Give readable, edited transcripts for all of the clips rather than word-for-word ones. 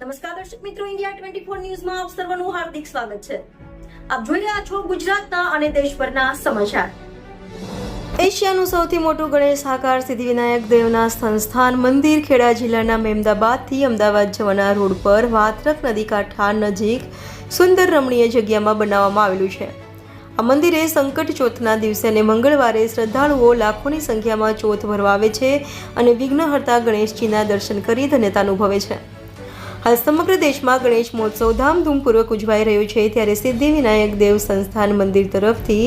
નમસ્કાર દર્શક મિત્રો, ઇન્ડિયા 24 ન્યૂઝમાં આપ સર્વનું હાર્દિક સ્વાગત છે। આપ જોઈ રહ્યા છો ગુજરાતના અને દેશભરના સમાચાર। એશિયાનું સૌથી મોટું ગણેશ આકાર સિદ્ધિવિનાયક દેવના સંસ્થાન મંદિર ખેડા જિલ્લાના મહેમદાબાદથી અમદાવાદ જવાના રોડ પર વાત્રક નદી કાંઠા નજીક સુંદર રમણીય જગ્યામાં બનાવવામાં આવેલું છે। આ મંદિરે સંકટ ચોથના દિવસે અને મંગળવારે શ્રદ્ધાળુઓ લાખોની સંખ્યામાં ચોથ ભરવા આવે છે અને વિઘ્નહર્તા ગણેશજીના દર્શન કરી ધન્યતા અનુભવે છે। હાલ સમગ્ર દેશમાં ગણેશ મહોત્સવ ધામધૂમપૂર્વક ઉજવાઈ રહ્યો છે, ત્યારે સિદ્ધિવિનાયક દેવ સંસ્થાન મંદિર તરફથી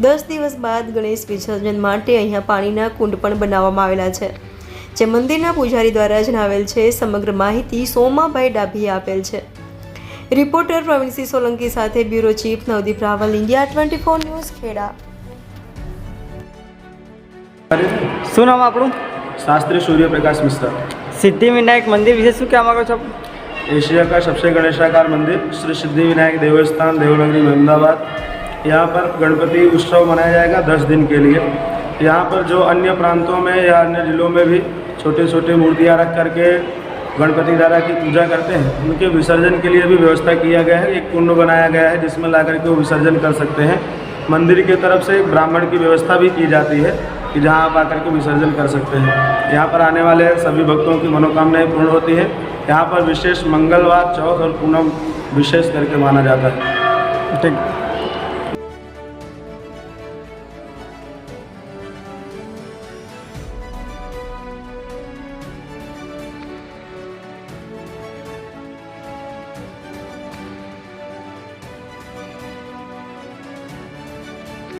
10 દિવસ બાદ ગણેશ વિસર્જન માટે અહીંયા પાણીના કુંડ પણ બનાવવામાં આવેલા છે, જે મંદિરના પૂજારી દ્વારા જણાવેલ છે। સમગ્ર માહિતી સોમાભાઈ ડાભીએ આપેલ છે। રિપોર્ટર પ્રવીણસિંહ સોલંકી સાથે bureau chief Navdeep Raval, India 24 news, Kheda. શું નામ આપણું? शास्त्री सूर्य प्रकाश मिश्रा। सिद्धिविनायक मंदिर विशेष શું કહેવા માંગો છો? एशिया का सबसे गणेशाकार मंदिर श्री सिद्धिविनायक देवस्थान देवनगरी अहमदाबाद। यहाँ पर गणपति उत्सव मनाया जाएगा 10 दिन के लिए। यहाँ पर जो अन्य प्रांतों में या अन्य जिलों में भी छोटे छोटे मूर्तियाँ रख करके गणपति दादा की पूजा करते हैं, उनके विसर्जन के लिए भी व्यवस्था किया गया है। एक कुंड बनाया गया है जिसमें ला करके वो विसर्जन कर सकते हैं। मंदिर की तरफ से एक ब्राह्मण की व्यवस्था भी की जाती है कि जहाँ आप आकर के विसर्जन कर सकते हैं। यहाँ पर आने वाले सभी भक्तों की मनोकामनाएं पूर्ण होती है। यहाँ पर विशेष मंगलवार, चौथ और पूनम विशेष करके माना जाता है। ठीक।